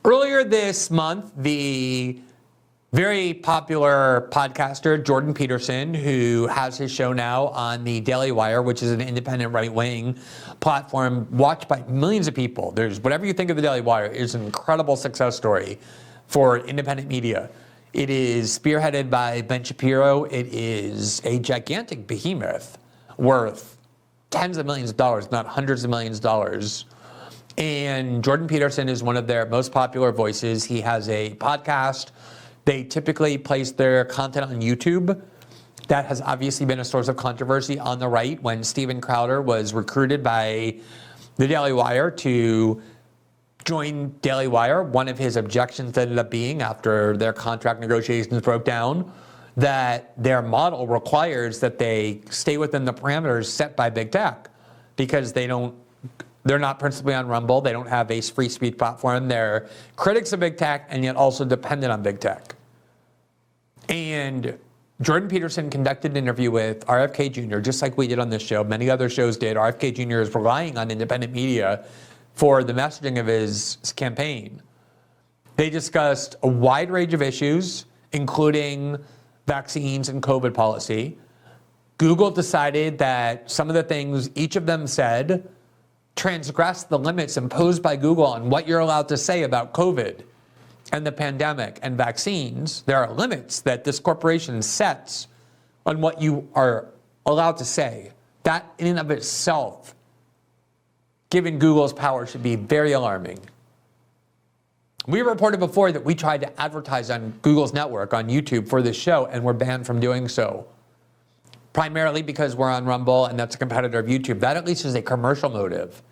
Earlier this month, the very popular podcaster Jordan Peterson, who has his show now on the Daily Wire, which is an independent right-wing platform watched by millions of people. There's whatever you think of the Daily Wire, is an incredible success story for independent media. It is spearheaded by Ben Shapiro. It is a gigantic behemoth worth tens of millions of dollars, not hundreds of millions of dollars. And Jordan Peterson is one of their most popular voices. He has a podcast. They typically place their content on YouTube. That has obviously been a source of controversy on the right. When Steven Crowder was recruited by the Daily Wire to join Daily Wire, one of his objections ended up being, after their contract negotiations broke down, that their model requires that they stay within the parameters set by big tech, because they're not principally on Rumble. They don't have a free speech platform. They're critics of big tech and yet also dependent on big tech. And Jordan Peterson conducted an interview with RFK Jr., just like we did on this show. Many other shows did. RFK Jr. is relying on independent media for the messaging of his campaign. They discussed a wide range of issues, including vaccines and COVID policy. Google decided that some of the things each of them said transgress the limits imposed by Google on what you're allowed to say about COVID and the pandemic and vaccines. There are limits that this corporation sets on what you are allowed to say. That in and of itself, given Google's power, should be very alarming. We reported before that we tried to advertise on Google's network on YouTube for this show and were banned from doing so. Primarily because we're on Rumble and that's a competitor of YouTube. That at least is a commercial motive.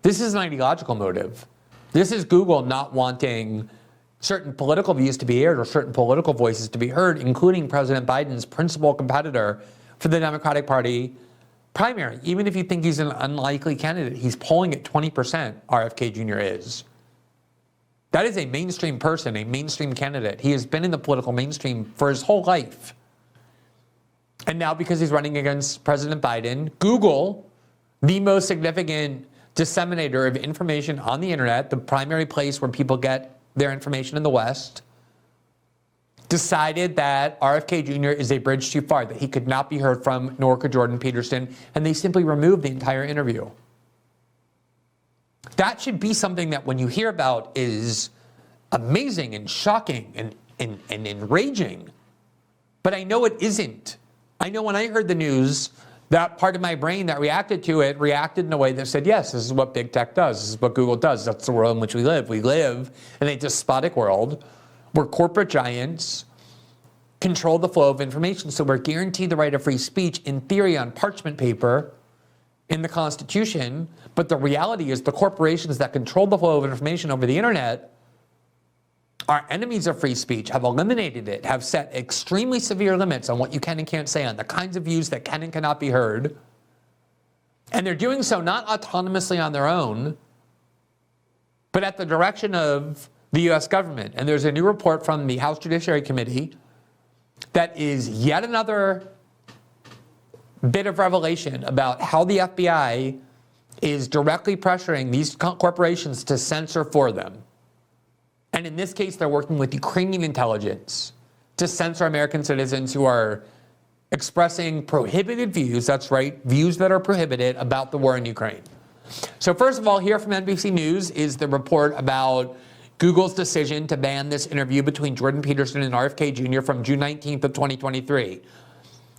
This is an ideological motive. This is Google not wanting certain political views to be aired or certain political voices to be heard, including President Biden's principal competitor for the Democratic Party primary. Even if you think he's an unlikely candidate, he's polling at 20%, RFK Jr. is. That is a mainstream person, a mainstream candidate. He has been in the political mainstream for his whole life. And now, because he's running against President Biden, Google, the most significant disseminator of information on the internet, the primary place where people get their information in the West, decided that RFK Jr. is a bridge too far, that he could not be heard from, nor could Jordan Peterson, and they simply removed the entire interview. That should be something that when you hear about is amazing and shocking and enraging. But I know it isn't. I know when I heard the news, that part of my brain that reacted to it reacted in a way that said, yes, this is what big tech does. This is what Google does. That's the world in which we live. We live in a despotic world where corporate giants control the flow of information. So we're guaranteed the right of free speech, in theory, on parchment paper in the Constitution. But the reality is the corporations that control the flow of information over the internet are enemies of free speech, have eliminated it, have set extremely severe limits on what you can and can't say, on the kinds of views that can and cannot be heard. And they're doing so not autonomously on their own, but at the direction of the U.S. government. And there's a new report from the House Judiciary Committee that is yet another bit of revelation about how the FBI is directly pressuring these corporations to censor for them. And in this case, they're working with Ukrainian intelligence to censor American citizens who are expressing prohibited views, that's right, views that are prohibited about the war in Ukraine. So first of all, here from NBC News is the report about Google's decision to ban this interview between Jordan Peterson and RFK Jr. from June 19th of 2023.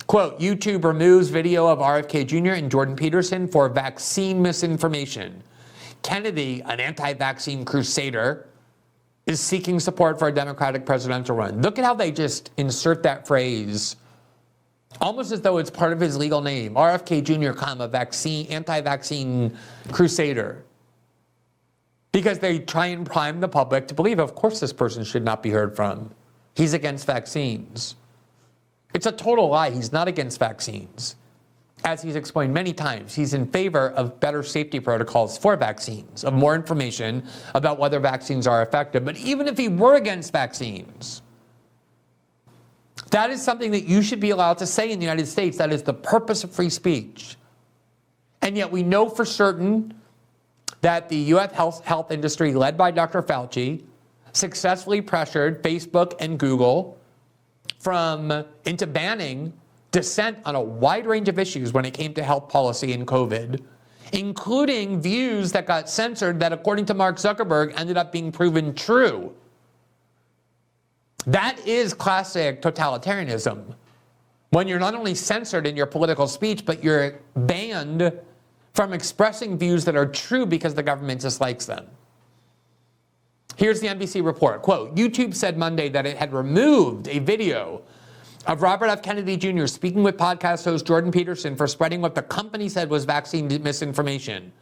Quote, YouTube removes video of RFK Jr. and Jordan Peterson for vaccine misinformation. Kennedy, an anti-vaccine crusader, is seeking support for a Democratic presidential run. Look at how they just insert that phrase, almost as though it's part of his legal name. RFK Jr., anti-vaccine crusader. Because they try and prime the public to believe, of course, this person should not be heard from. He's against vaccines. It's a total lie. He's not against vaccines. As he's explained many times, he's in favor of better safety protocols for vaccines, of more information about whether vaccines are effective. But even if he were against vaccines, that is something that you should be allowed to say in the United States. That is the purpose of free speech. And yet we know for certain that the U.S. health industry, led by Dr. Fauci, successfully pressured Facebook and Google into banning dissent on a wide range of issues when it came to health policy and COVID, including views that got censored that, according to Mark Zuckerberg, ended up being proven true. That is classic totalitarianism. When you're not only censored in your political speech, but you're banned from expressing views that are true because the government dislikes them. Here's the NBC report. Quote, YouTube said Monday that it had removed a video of Robert F. Kennedy Jr. speaking with podcast host Jordan Peterson for spreading what the company said was vaccine misinformation.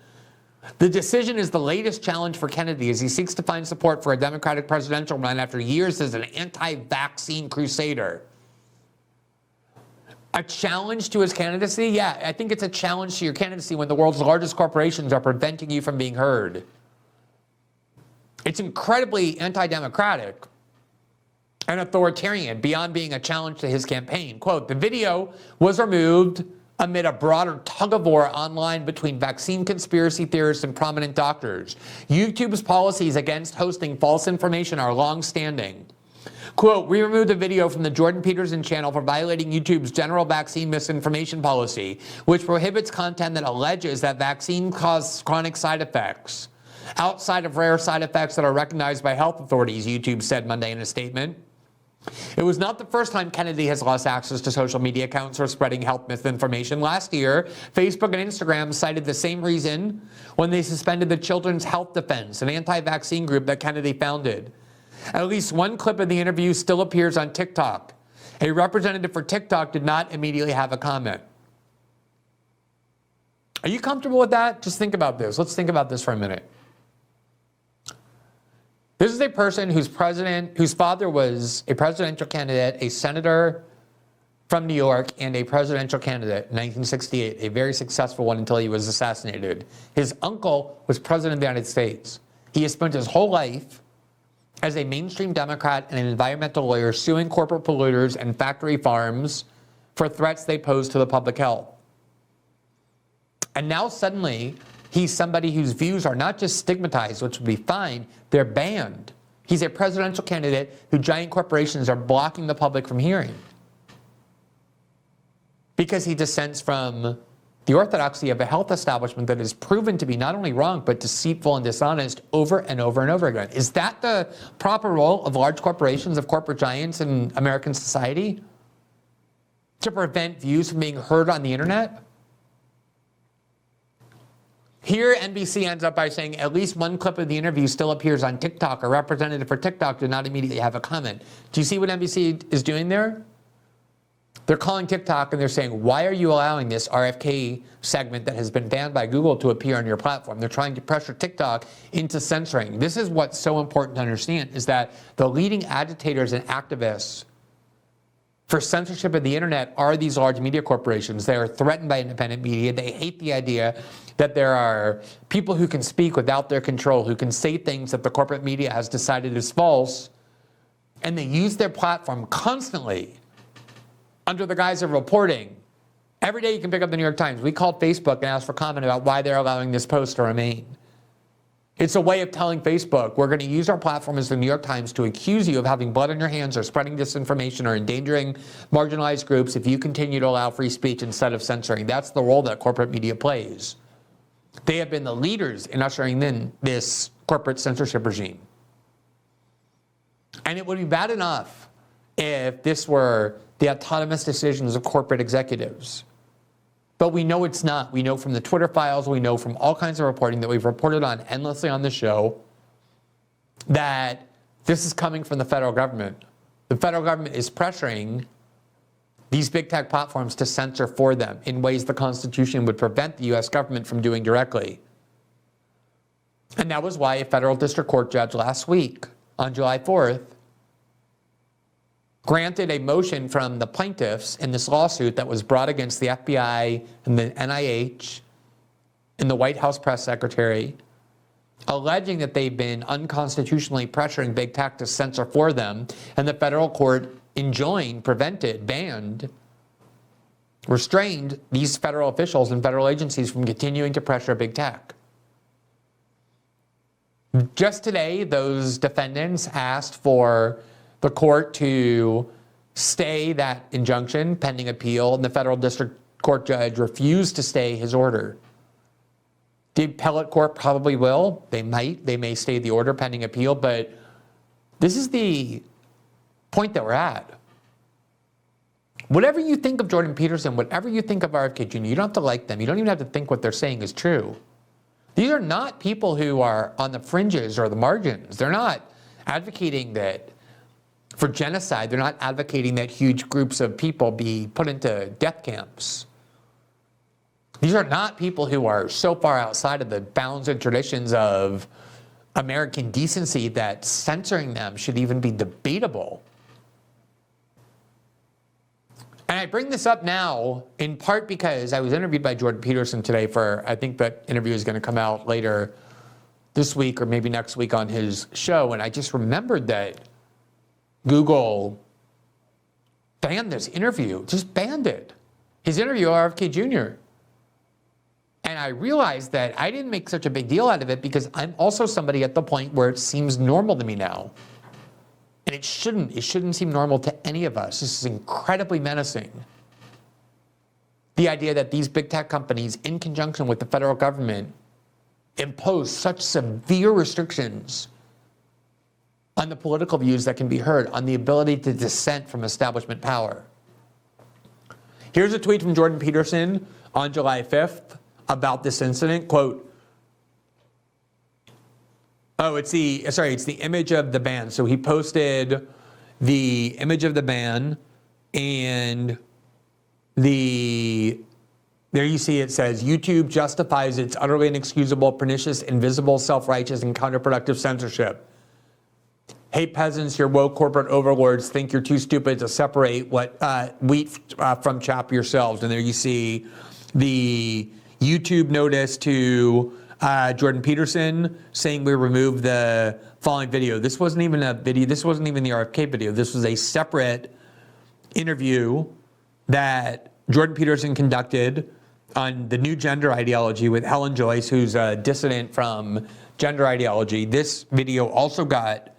The decision is the latest challenge for Kennedy as he seeks to find support for a Democratic presidential run after years as an anti-vaccine crusader. A challenge to his candidacy? Yeah, I think it's a challenge to your candidacy when the world's largest corporations are preventing you from being heard. It's incredibly anti-democratic and authoritarian beyond being a challenge to his campaign. Quote, the video was removed amid a broader tug-of-war online between vaccine conspiracy theorists and prominent doctors. YouTube's policies against hosting false information are long-standing. Quote, we removed the video from the Jordan Peterson channel for violating YouTube's general vaccine misinformation policy, which prohibits content that alleges that vaccine causes chronic side effects, outside of rare side effects that are recognized by health authorities, YouTube said Monday in a statement. It was not the first time Kennedy has lost access to social media accounts for spreading health misinformation. Last year, Facebook and Instagram cited the same reason when they suspended the Children's Health Defense, an anti-vaccine group that Kennedy founded. At least one clip of the interview still appears on TikTok. A representative for TikTok did not immediately have a comment. Are you comfortable with that? Just think about this. Let's think about this for a minute. This is a person whose father was a presidential candidate, a senator from New York, and a presidential candidate in 1968, a very successful one until he was assassinated. His uncle was president of the United States. He has spent his whole life as a mainstream Democrat and an environmental lawyer suing corporate polluters and factory farms for threats they pose to the public health. And now suddenly, he's somebody whose views are not just stigmatized, which would be fine, they're banned. He's a presidential candidate who giant corporations are blocking the public from hearing because he dissents from the orthodoxy of a health establishment that is proven to be not only wrong, but deceitful and dishonest over and over and over again. Is that the proper role of large corporations, of corporate giants in American society? To prevent views from being heard on the internet? Here, NBC ends up by saying at least one clip of the interview still appears on TikTok. A representative for TikTok did not immediately have a comment. Do you see what NBC is doing there? They're calling TikTok and they're saying, why are you allowing this RFK segment that has been banned by Google to appear on your platform? They're trying to pressure TikTok into censoring. This is what's so important to understand, is that the leading agitators and activists for censorship of the internet are these large media corporations. They are threatened by independent media. They hate the idea that there are people who can speak without their control, who can say things that the corporate media has decided is false, and they use their platform constantly under the guise of reporting. Every day you can pick up the New York Times. We called Facebook and asked for comment about why they're allowing this post to remain. It's a way of telling Facebook, we're going to use our platform as the New York Times to accuse you of having blood on your hands or spreading disinformation or endangering marginalized groups if you continue to allow free speech instead of censoring. That's the role that corporate media plays. They have been the leaders in ushering in this corporate censorship regime. And it would be bad enough if this were the autonomous decisions of corporate executives. But we know it's not. We know from the Twitter files, we know from all kinds of reporting that we've reported on endlessly on the show, that this is coming from the federal government. The federal government is pressuring these big tech platforms to censor for them in ways the Constitution would prevent the US government from doing directly. And that was why a federal district court judge last week, on July 4th, granted a motion from the plaintiffs in this lawsuit that was brought against the FBI and the NIH and the White House press secretary, alleging that they've been unconstitutionally pressuring big tech to censor for them, and the federal court enjoined, prevented, banned, restrained these federal officials and federal agencies from continuing to pressure big tech. Just today, those defendants asked for the court to stay that injunction pending appeal, and the federal district court judge refused to stay his order. The appellate court probably will. They may stay the order pending appeal, but this is the point that we're at. Whatever you think of Jordan Peterson, whatever you think of RFK Jr., you don't have to like them. You don't even have to think what they're saying is true. These are not people who are on the fringes or the margins. They're not advocating for genocide. They're not advocating that huge groups of people be put into death camps. These are not people who are so far outside of the bounds and traditions of American decency that censoring them should even be debatable. And I bring this up now in part because I was interviewed by Jordan Peterson today I think that interview is going to come out later this week or maybe next week on his show. And I just remembered that Google banned this interview, just banned it. His interview with RFK Jr. And I realized that I didn't make such a big deal out of it because I'm also somebody at the point where it seems normal to me now. And it shouldn't seem normal to any of us. This is incredibly menacing. The idea that these big tech companies, in conjunction with the federal government, impose such severe restrictions on the political views that can be heard, on the ability to dissent from establishment power. Here's a tweet from Jordan Peterson on July 5th about this incident. Quote, it's the image of the ban. So he posted the image of the ban, and there you see it says, YouTube justifies its utterly inexcusable, pernicious, invisible, self-righteous, and counterproductive censorship. Hey peasants, your woke corporate overlords think you're too stupid to separate wheat from chaff yourselves. And there you see the YouTube notice to Jordan Peterson saying we removed the following video. This wasn't even a video. This wasn't even the RFK video. This was a separate interview that Jordan Peterson conducted on the new gender ideology with Helen Joyce, who's a dissident from gender ideology. This video also got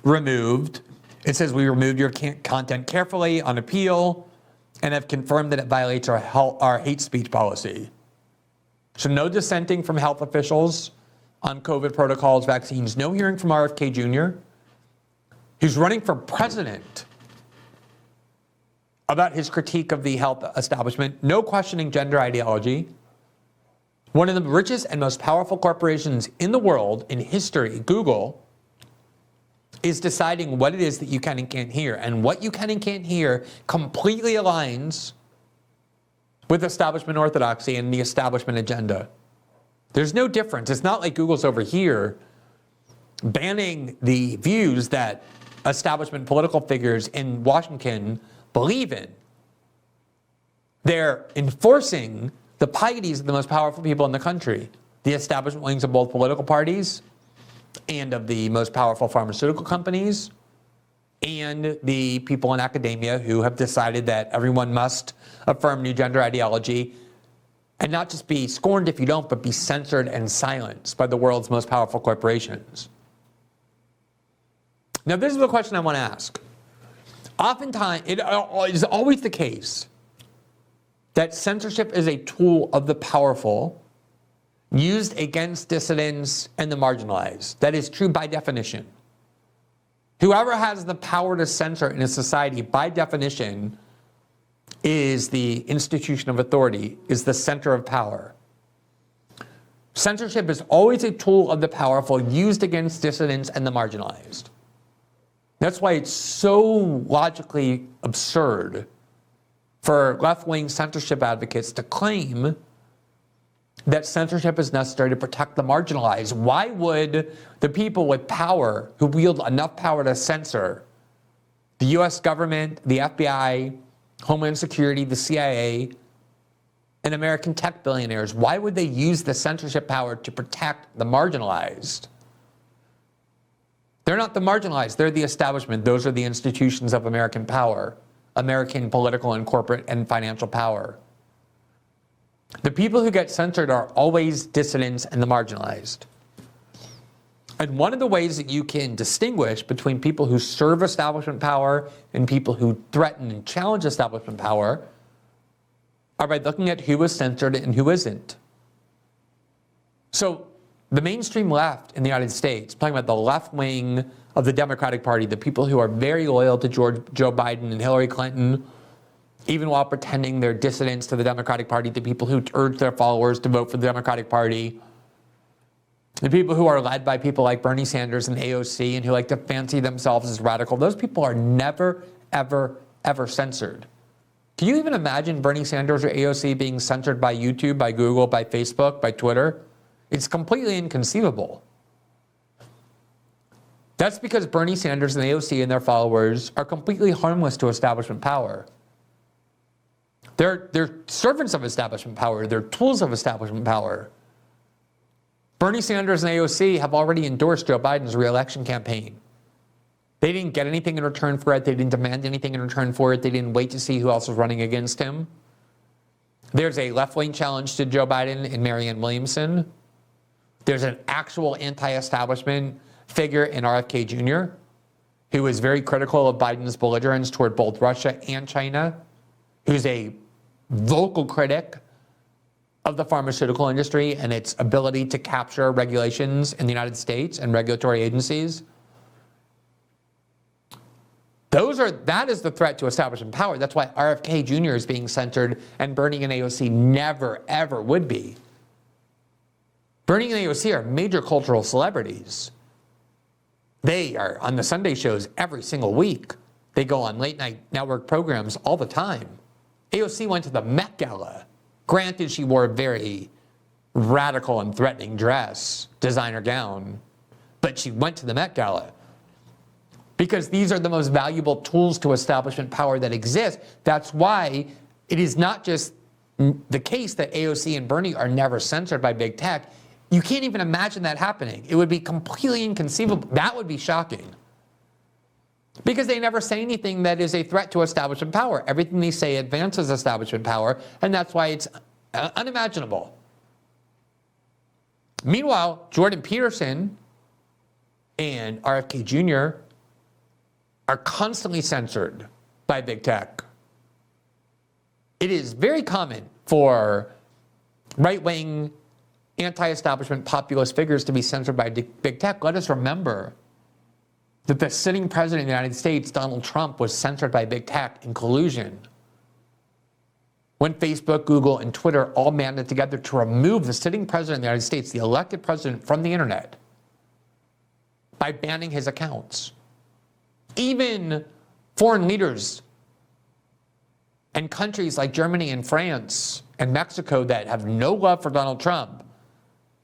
removed. It says we removed your content carefully on appeal and have confirmed that it violates our hate speech policy. So no dissenting from health officials on COVID protocols, vaccines, no hearing from RFK Jr., who's running for president, about his critique of the health establishment, no questioning gender ideology. One of the richest and most powerful corporations in the world, in history, Google, is deciding what it is that you can and can't hear. And what you can and can't hear completely aligns with establishment orthodoxy and the establishment agenda. There's no difference. It's not like Google's over here banning the views that establishment political figures in Washington believe in. They're enforcing the pieties of the most powerful people in the country, the establishment wings of both political parties and of the most powerful pharmaceutical companies, and the people in academia who have decided that everyone must affirm new gender ideology and not just be scorned if you don't, but be censored and silenced by the world's most powerful corporations. Now, this is the question I want to ask. Oftentimes, it is always the case that censorship is a tool of the powerful used against dissidents and the marginalized. That is true by definition. Whoever has the power to censor in a society, by definition, is the institution of authority, is the center of power. Censorship is always a tool of the powerful used against dissidents and the marginalized. That's why it's so logically absurd for left-wing censorship advocates to claim that censorship is necessary to protect the marginalized. Why would the people with power, who wield enough power to censor, the US government, the FBI, Homeland Security, the CIA, and American tech billionaires, why would they use the censorship power to protect the marginalized? They're not the marginalized, they're the establishment. Those are the institutions of American power, American political and corporate and financial power. The people who get censored are always dissidents and the marginalized. And one of the ways that you can distinguish between people who serve establishment power and people who threaten and challenge establishment power are by looking at who is censored and who isn't. So the mainstream left in the United States, talking about the left wing of the Democratic Party, the people who are very loyal to Joe Biden and Hillary Clinton, even while pretending they're dissidents to the Democratic Party, the people who urge their followers to vote for the Democratic Party, the people who are led by people like Bernie Sanders and AOC and who like to fancy themselves as radical, those people are never, ever, ever censored. Can you even imagine Bernie Sanders or AOC being censored by YouTube, by Google, by Facebook, by Twitter? It's completely inconceivable. That's because Bernie Sanders and AOC and their followers are completely harmless to establishment power. They're servants of establishment power. They're tools of establishment power. Bernie Sanders and AOC have already endorsed Joe Biden's re-election campaign. They didn't get anything in return for it. They didn't demand anything in return for it. They didn't wait to see who else was running against him. There's a left-wing challenge to Joe Biden in Marianne Williamson. There's an actual anti-establishment figure in RFK Jr., who is very critical of Biden's belligerence toward both Russia and China, who's a vocal critic of the pharmaceutical industry and its ability to capture regulations in the United States and regulatory agencies. That is the threat to establishment power. That's why RFK Jr. is being censored and Bernie and AOC never, ever would be. Bernie and AOC are major cultural celebrities. They are on the Sunday shows every single week. They go on late night network programs all the time. AOC went to the Met Gala. Granted, she wore a very radical and threatening dress, designer gown, but she went to the Met Gala. Because these are the most valuable tools to establishment power that exist. That's why it is not just the case that AOC and Bernie are never censored by big tech. You can't even imagine that happening. It would be completely inconceivable. That would be shocking. Because they never say anything that is a threat to establishment power. Everything they say advances establishment power, and that's why it's unimaginable. Meanwhile, Jordan Peterson and RFK Jr. are constantly censored by big tech. It is very common for right-wing, anti-establishment populist figures to be censored by big tech. Let us remember that the sitting president of the United States, Donald Trump, was censored by big tech in collusion when Facebook, Google, and Twitter all banded together to remove the sitting president of the United States, the elected president, from the internet by banning his accounts. Even foreign leaders and countries like Germany and France and Mexico that have no love for Donald Trump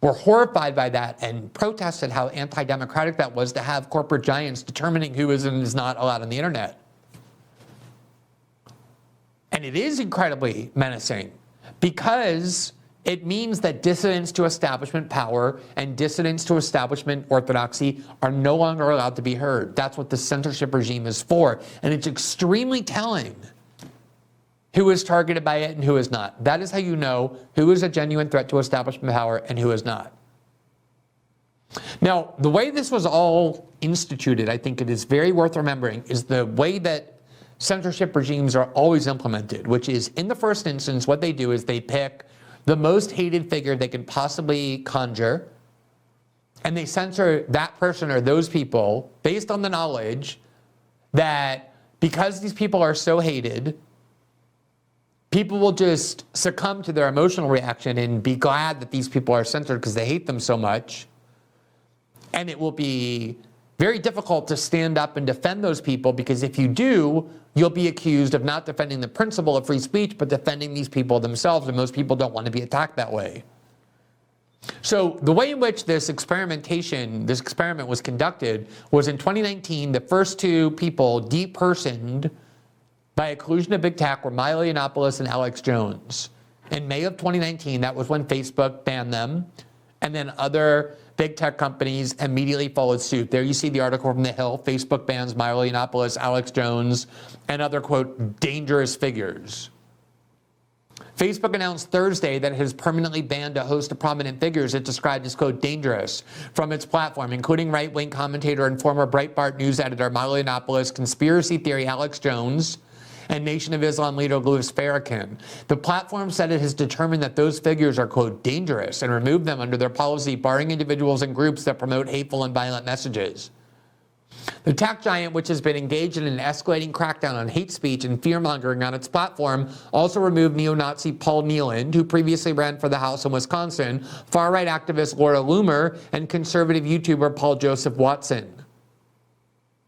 were horrified by that and protested how anti-democratic that was to have corporate giants determining who is and is not allowed on the internet. And it is incredibly menacing because it means that dissidents to establishment power and dissidents to establishment orthodoxy are no longer allowed to be heard. That's what the censorship regime is for. And it's extremely telling who is targeted by it and who is not. That is how you know who is a genuine threat to establishment power and who is not. Now, the way this was all instituted, I think it is very worth remembering, is the way that censorship regimes are always implemented, which is, in the first instance, what they do is they pick the most hated figure they can possibly conjure, and they censor that person or those people based on the knowledge that because these people are so hated, people will just succumb to their emotional reaction and be glad that these people are censored because they hate them so much. And it will be very difficult to stand up and defend those people, because if you do, you'll be accused of not defending the principle of free speech, but defending these people themselves, and most people don't want to be attacked that way. So the way in which this experiment was conducted was in 2019, the first two people depersoned by a collusion of big tech were Milo Yiannopoulos and Alex Jones. In May of 2019, that was when Facebook banned them, and then other big tech companies immediately followed suit. There you see the article from The Hill. Facebook bans Milo Yiannopoulos, Alex Jones, and other, quote, dangerous figures. Facebook announced Thursday that it has permanently banned a host of prominent figures it described as, quote, dangerous from its platform, including right-wing commentator and former Breitbart news editor Milo Yiannopoulos, conspiracy theory Alex Jones, and Nation of Islam leader Louis Farrakhan. The platform said it has determined that those figures are, quote, dangerous and removed them under their policy, barring individuals and groups that promote hateful and violent messages. The tech giant, which has been engaged in an escalating crackdown on hate speech and fear-mongering on its platform, also removed neo-Nazi Paul Nealon, who previously ran for the House in Wisconsin, far-right activist Laura Loomer, and conservative YouTuber Paul Joseph Watson.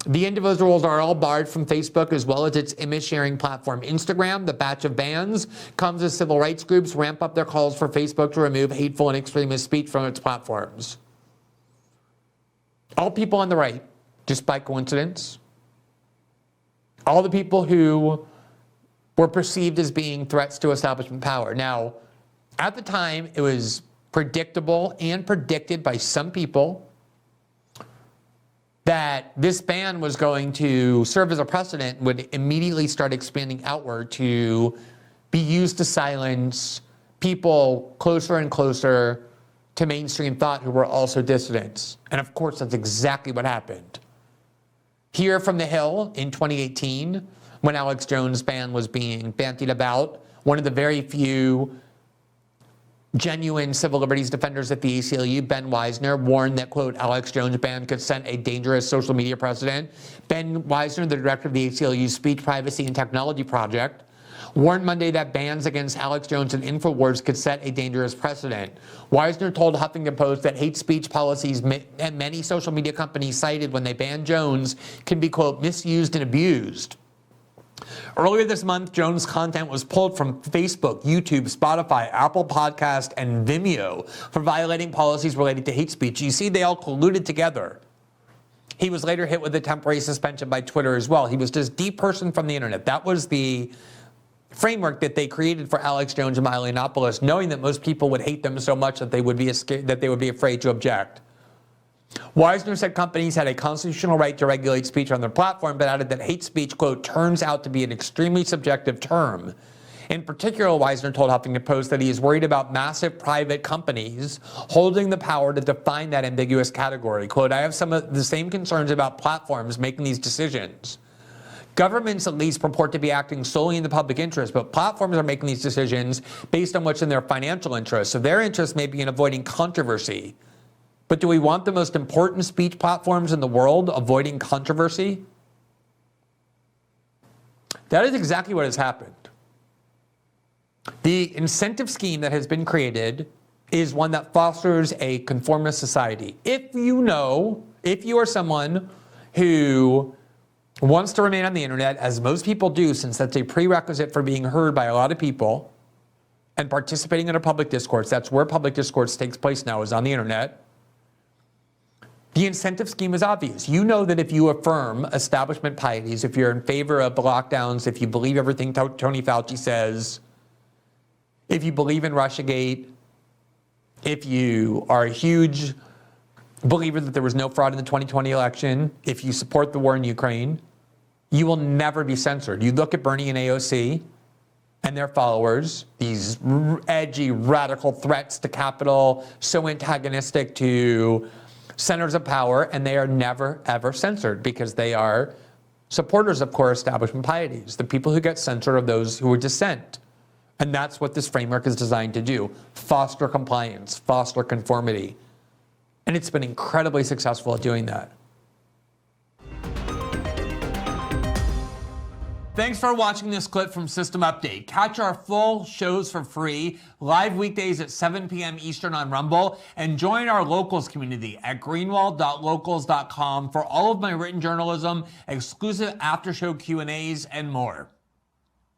The individuals are all barred from Facebook as well as its image-sharing platform Instagram. The batch of bans comes as civil rights groups ramp up their calls for Facebook to remove hateful and extremist speech from its platforms. All people on the right, just by coincidence, all the people who were perceived as being threats to establishment power. Now, at the time, it was predictable and predicted by some people that this ban was going to serve as a precedent, would immediately start expanding outward to be used to silence people closer and closer to mainstream thought who were also dissidents. And of course, that's exactly what happened. Here from the Hill in 2018, when Alex Jones' ban was being bandied about, one of the very few genuine civil liberties defenders at the ACLU, Ben Weisner, warned that, quote, Alex Jones' ban could send a dangerous social media precedent. Ben Weisner, the director of the ACLU's Speech, Privacy, and Technology Project, warned Monday that bans against Alex Jones and InfoWars could set a dangerous precedent. Weisner told Huffington Post that hate speech policies many social media companies cited when they banned Jones can be, quote, misused and abused. Earlier this month, Jones' content was pulled from Facebook, YouTube, Spotify, Apple Podcast, and Vimeo for violating policies related to hate speech. You see, they all colluded together. He was later hit with a temporary suspension by Twitter as well. He was just depersoned from the internet. That was the framework that they created for Alex Jones and Milo Yiannopoulos, knowing that most people would hate them so much that they would be afraid to object. Weisner said companies had a constitutional right to regulate speech on their platform, but added that hate speech, quote, turns out to be an extremely subjective term. In particular, Weisner told Huffington Post that he is worried about massive private companies holding the power to define that ambiguous category. Quote, I have some of the same concerns about platforms making these decisions. Governments at least purport to be acting solely in the public interest, but platforms are making these decisions based on what's in their financial interest. So their interest may be in avoiding controversy. But do we want the most important speech platforms in the world avoiding controversy? That is exactly what has happened. The incentive scheme that has been created is one that fosters a conformist society. If you are someone who wants to remain on the internet, as most people do, since that's a prerequisite for being heard by a lot of people and participating in a public discourse, that's where public discourse takes place now, is on the internet. The incentive scheme is obvious. You know that if you affirm establishment pieties, if you're in favor of the lockdowns, if you believe everything Tony Fauci says, if you believe in Russiagate, if you are a huge believer that there was no fraud in the 2020 election, if you support the war in Ukraine, you will never be censored. You look at Bernie and AOC and their followers, these edgy, radical threats to capital, so antagonistic to centers of power, and they are never, ever censored because they are supporters of core establishment pieties. The people who get censored are those who are dissent. And that's what this framework is designed to do. Foster compliance, foster conformity. And it's been incredibly successful at doing that. Thanks for watching this clip from System Update. Catch our full shows for free, live weekdays at 7 p.m. Eastern on Rumble, and join our locals community at greenwald.locals.com for all of my written journalism, exclusive after-show Q&As, and more.